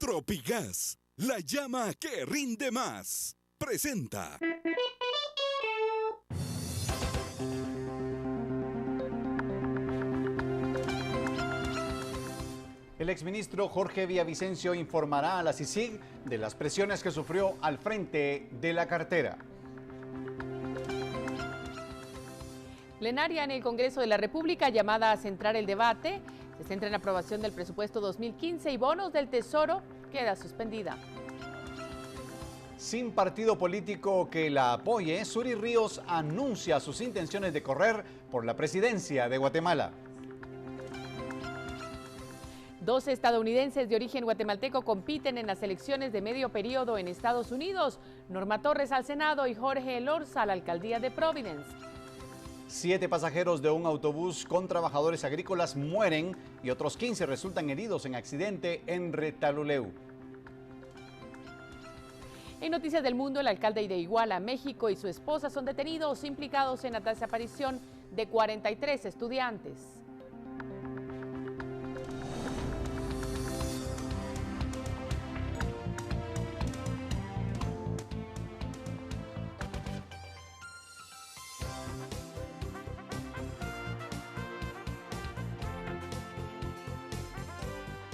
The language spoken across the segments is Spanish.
Tropigas, la llama que rinde más. Presenta. El exministro Jorge Villavicencio informará a la CICIG de las presiones que sufrió al frente de la cartera. Plenaria en el Congreso de la República llamada a centrar el debate. Se centra en aprobación del presupuesto 2015 y bonos del Tesoro queda suspendida. Sin partido político que la apoye, Suri Ríos anuncia sus intenciones de correr por la presidencia de Guatemala. 12 estadounidenses de origen guatemalteco compiten en las elecciones de medio periodo en Estados Unidos. Norma Torres al Senado y Jorge Elorza a la alcaldía de Providence. 7 pasajeros de un autobús con trabajadores agrícolas mueren y otros 15 resultan heridos en accidente en Retaluleu. En Noticias del Mundo, el alcalde de Iguala, México, y su esposa son detenidos implicados en la desaparición de 43 estudiantes.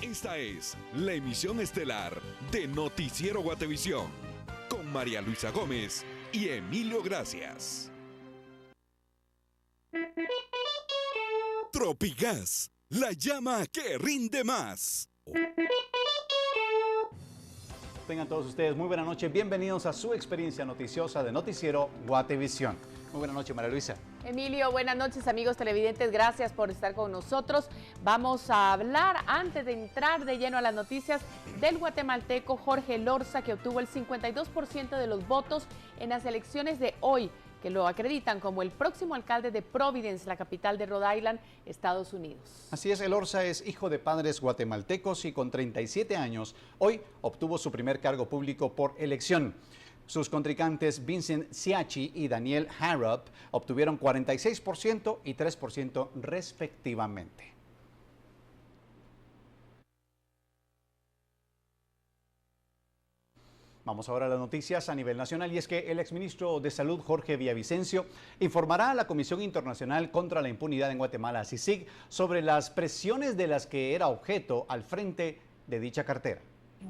Esta es la emisión estelar de Noticiero Guatevisión con María Luisa Gómez y Emilio Gracias. Tropigas, la llama que rinde más. Tengan todos ustedes muy buena noche, bienvenidos a su experiencia noticiosa de Noticiero Guatevisión. Muy buena noche, María Luisa. Emilio, buenas noches, amigos televidentes, gracias por estar con nosotros. Vamos a hablar, antes de entrar de lleno a las noticias, del guatemalteco Jorge Elorza, que obtuvo el 52% de los votos en las elecciones de hoy, que lo acreditan como el próximo alcalde de Providence, la capital de Rhode Island, Estados Unidos. Así es, Elorza es hijo de padres guatemaltecos y con 37 años, hoy obtuvo su primer cargo público por elección. Sus contrincantes Vincent Siachi y Daniel Harrop obtuvieron 46% y 3% respectivamente. Vamos ahora a las noticias a nivel nacional y es que el exministro de Salud Jorge Villavicencio informará a la Comisión Internacional contra la Impunidad en Guatemala, CICIG, sobre las presiones de las que era objeto al frente de dicha cartera.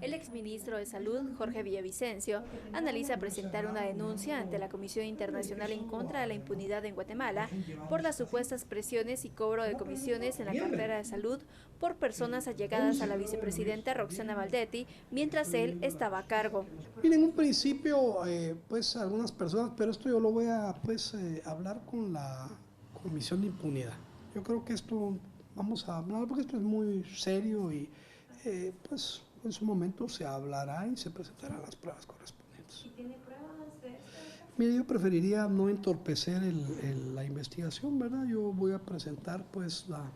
El exministro de Salud, Jorge Villavicencio, analiza presentar una denuncia ante la Comisión Internacional en contra de la impunidad en Guatemala por las supuestas presiones y cobro de comisiones en la cartera de salud por personas allegadas a la vicepresidenta Roxana Valdetti mientras él estaba a cargo. Miren, en un principio, algunas personas, pero esto yo lo voy a hablar con la Comisión de Impunidad. Yo creo que esto vamos a hablar porque esto es muy serio y en su momento se hablará y se presentarán las pruebas correspondientes. ¿Y tiene pruebas de esto? Mire, yo preferiría no entorpecer la investigación, ¿verdad? Yo voy a presentar la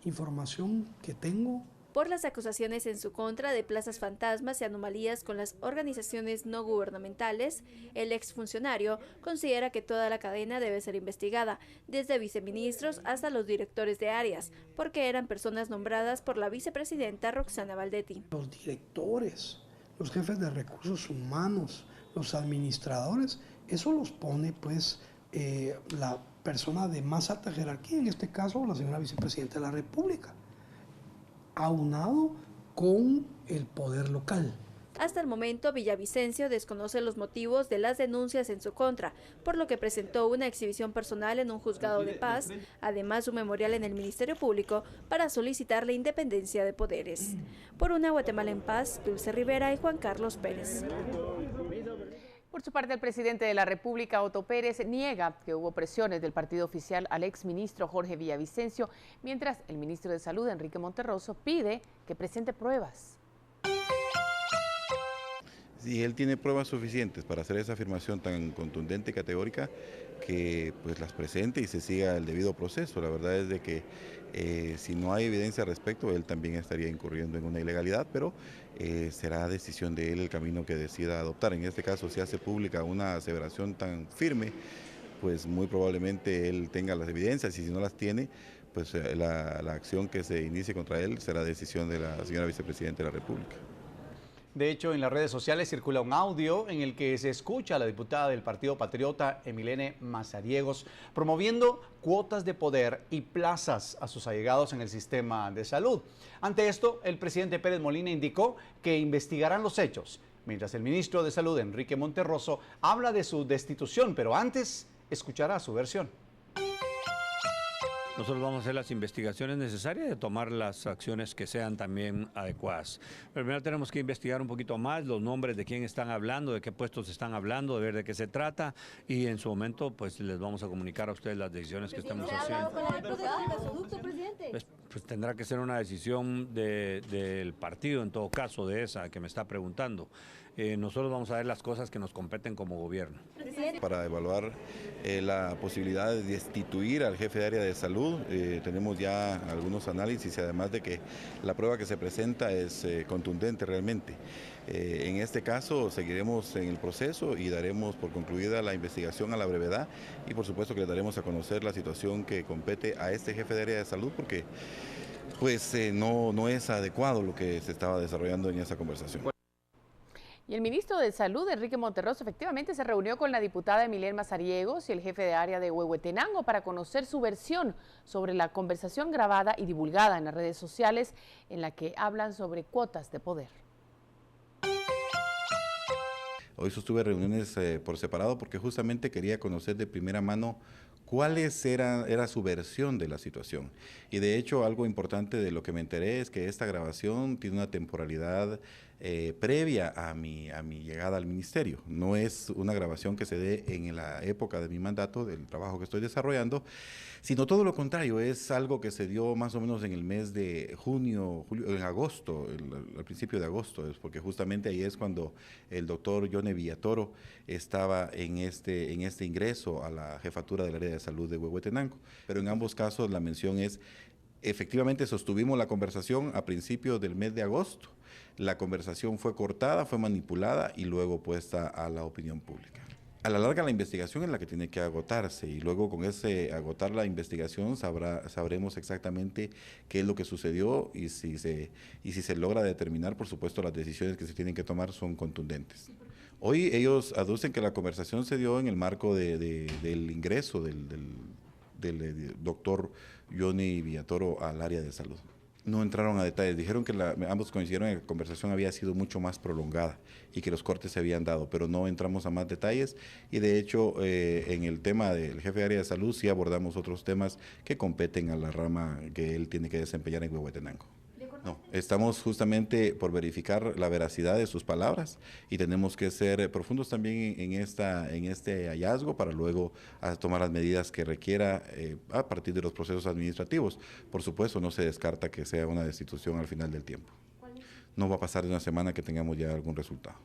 información que tengo. Por las acusaciones en su contra de plazas fantasmas y anomalías con las organizaciones no gubernamentales, el exfuncionario considera que toda la cadena debe ser investigada, desde viceministros hasta los directores de áreas, porque eran personas nombradas por la vicepresidenta Roxana Valdetti. Los directores, los jefes de recursos humanos, los administradores, eso los pone la persona de más alta jerarquía, en este caso la señora vicepresidenta de la República, aunado con el poder local. Hasta el momento, Villavicencio desconoce los motivos de las denuncias en su contra, por lo que presentó una exhibición personal en un juzgado de paz, además un memorial en el Ministerio Público para solicitar la independencia de poderes. Por una Guatemala en paz, Dulce Rivera y Juan Carlos Pérez. Por su parte, el presidente de la República, Otto Pérez, niega que hubo presiones del partido oficial al exministro Jorge Villavicencio, mientras el ministro de Salud, Enrique Monterroso, pide que presente pruebas. Si él tiene pruebas suficientes para hacer esa afirmación tan contundente y categórica, que las presente y se siga el debido proceso. La verdad es de que si no hay evidencia al respecto, él también estaría incurriendo en una ilegalidad, pero será decisión de él el camino que decida adoptar. En este caso, si hace pública una aseveración tan firme, pues muy probablemente él tenga las evidencias y si no las tiene, pues la acción que se inicie contra él será decisión de la señora vicepresidenta de la República. De hecho, en las redes sociales circula un audio en el que se escucha a la diputada del Partido Patriota, Emilene Mazariegos, promoviendo cuotas de poder y plazas a sus allegados en el sistema de salud. Ante esto, el presidente Pérez Molina indicó que investigarán los hechos, mientras el ministro de Salud, Enrique Monterroso, habla de su destitución, pero antes escuchará su versión. Nosotros vamos a hacer las investigaciones necesarias de tomar las acciones que sean también adecuadas. Primero tenemos que investigar un poquito más los nombres de quién están hablando, de qué puestos están hablando, de ver de qué se trata y en su momento pues les vamos a comunicar a ustedes las decisiones que estamos haciendo. Pues tendrá que ser una decisión del partido en todo caso, de esa que me está preguntando. Nosotros vamos a ver las cosas que nos competen como gobierno. Para evaluar la posibilidad de destituir al jefe de área de salud, tenemos ya algunos análisis y además de que la prueba que se presenta es contundente realmente. En este caso seguiremos en el proceso y daremos por concluida la investigación a la brevedad y por supuesto que le daremos a conocer la situación que compete a este jefe de área de salud porque pues no es adecuado lo que se estaba desarrollando en esa conversación. Y el ministro de Salud, Enrique Monterroso, efectivamente se reunió con la diputada Emilene Mazariegos y el jefe de área de Huehuetenango para conocer su versión sobre la conversación grabada y divulgada en las redes sociales en la que hablan sobre cuotas de poder. Hoy sostuve reuniones por separado porque justamente quería conocer de primera mano cuál era su versión de la situación. Y de hecho algo importante de lo que me enteré es que esta grabación tiene una temporalidad previa a mi llegada al ministerio. No es una grabación que se dé en la época de mi mandato, del trabajo que estoy desarrollando, sino todo lo contrario, es algo que se dio más o menos en el mes de julio, en agosto, al principio de agosto, es porque justamente ahí es cuando el doctor Yone Villatoro estaba en este ingreso a la jefatura del área de salud de Huehuetenango. Pero en ambos casos la mención es, efectivamente sostuvimos la conversación a principios del mes de agosto, la conversación fue cortada, fue manipulada y luego puesta a la opinión pública. A la larga la investigación es la que tiene que agotarse y luego con agotar la investigación sabremos exactamente qué es lo que sucedió y si se logra determinar, por supuesto, las decisiones que se tienen que tomar son contundentes. Hoy ellos aducen que la conversación se dio en el marco del ingreso del doctor Yone Villatoro al área de salud. No entraron a detalles, dijeron que ambos coincidieron en que la conversación había sido mucho más prolongada y que los cortes se habían dado, pero no entramos a más detalles y de hecho en el tema del jefe de área de salud sí abordamos otros temas que competen a la rama que él tiene que desempeñar en Huehuetenango. No, estamos justamente por verificar la veracidad de sus palabras y tenemos que ser profundos también en este hallazgo para luego tomar las medidas que requiera a partir de los procesos administrativos. Por supuesto, no se descarta que sea una destitución al final del tiempo. No va a pasar de una semana que tengamos ya algún resultado.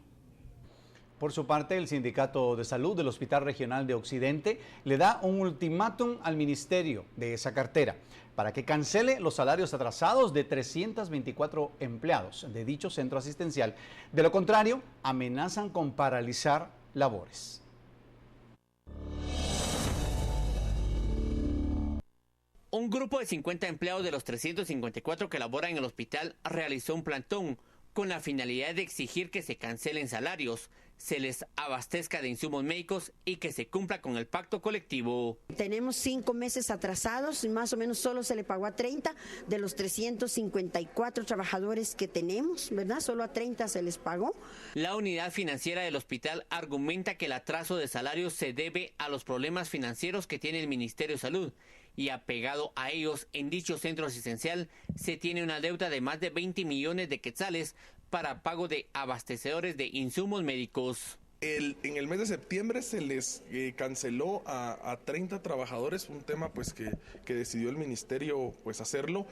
Por su parte, el Sindicato de Salud del Hospital Regional de Occidente le da un ultimátum al ministerio de esa cartera para que cancele los salarios atrasados de 324 empleados de dicho centro asistencial. De lo contrario, amenazan con paralizar labores. Un grupo de 50 empleados de los 354 que laboran en el hospital realizó un plantón con la finalidad de exigir que se cancelen salarios, se les abastezca de insumos médicos y que se cumpla con el pacto colectivo. Tenemos 5 meses atrasados y más o menos solo se le pagó a 30 de los 354 trabajadores que tenemos, ¿verdad? Solo a 30 se les pagó. La unidad financiera del hospital argumenta que el atraso de salarios se debe a los problemas financieros que tiene el Ministerio de Salud y apegado a ellos en dicho centro asistencial se tiene una deuda de más de 20 millones de quetzales para pago de abastecedores de insumos médicos. En el mes de septiembre se les canceló a 30 trabajadores, un tema pues que decidió el ministerio pues hacerlo,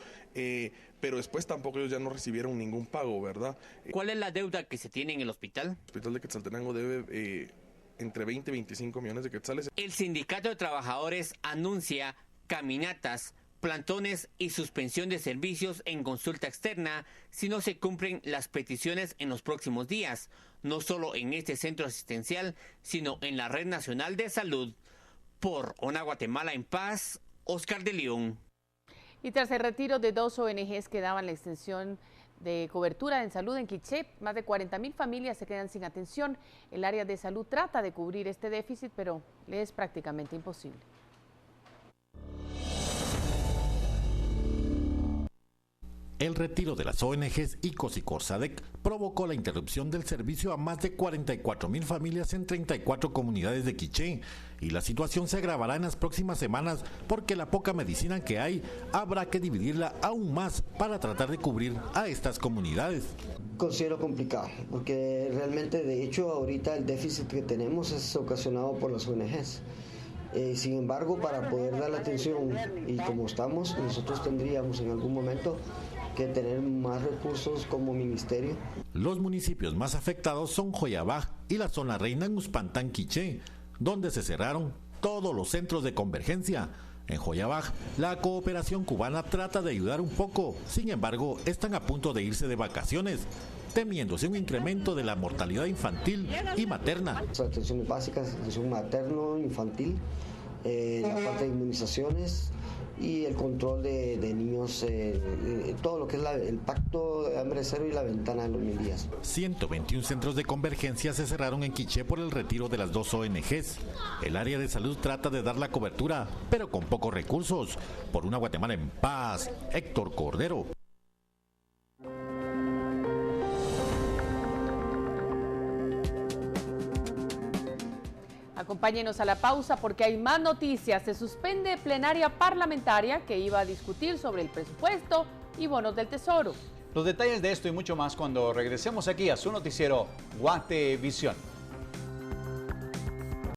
pero después tampoco ellos ya no recibieron ningún pago, ¿verdad? ¿Cuál es la deuda que se tiene en el hospital? El hospital de Quetzaltenango debe entre 20 y 25 millones de quetzales. El sindicato de trabajadores anuncia caminatas, plantones y suspensión de servicios en consulta externa si no se cumplen las peticiones en los próximos días, no solo en este centro asistencial, sino en la Red Nacional de Salud. Por Una Guatemala en Paz, Oscar de León. Y tras el retiro de 2 ONGs que daban la extensión de cobertura en salud en Quiché. Más de 40.000 familias se quedan sin atención. El área de salud trata de cubrir este déficit, pero le es prácticamente imposible. El retiro de las ONGs ICOS y CORSADEC provocó la interrupción del servicio a más de 44.000 familias en 34 comunidades de Quiché, y la situación se agravará en las próximas semanas porque la poca medicina que hay habrá que dividirla aún más para tratar de cubrir a estas comunidades. Considero complicado porque realmente, de hecho, ahorita el déficit que tenemos es ocasionado por las ONGs. Sin embargo, para poder dar la atención y como estamos, nosotros tendríamos en algún momento que tener más recursos como ministerio. Los municipios más afectados son Joyabaj y la zona reina en Uspantán, Quiché, donde se cerraron todos los centros de convergencia. En Joyabaj, la cooperación cubana trata de ayudar un poco, sin embargo, están a punto de irse de vacaciones, temiéndose un incremento de la mortalidad infantil y materna. Las atenciones básicas, atención materno, infantil, la parte de inmunizaciones y el control de niños, todo lo que es el pacto de hambre cero y la ventana de los 1000 días. 121 centros de convergencia se cerraron en Quiché por el retiro de las 2 ONGs. El área de salud trata de dar la cobertura, pero con pocos recursos. Por una Guatemala en paz, Héctor Cordero. Acompáñenos a la pausa porque hay más noticias. Se suspende plenaria parlamentaria que iba a discutir sobre el presupuesto y bonos del Tesoro. Los detalles de esto y mucho más cuando regresemos aquí a su noticiero Guatevisión.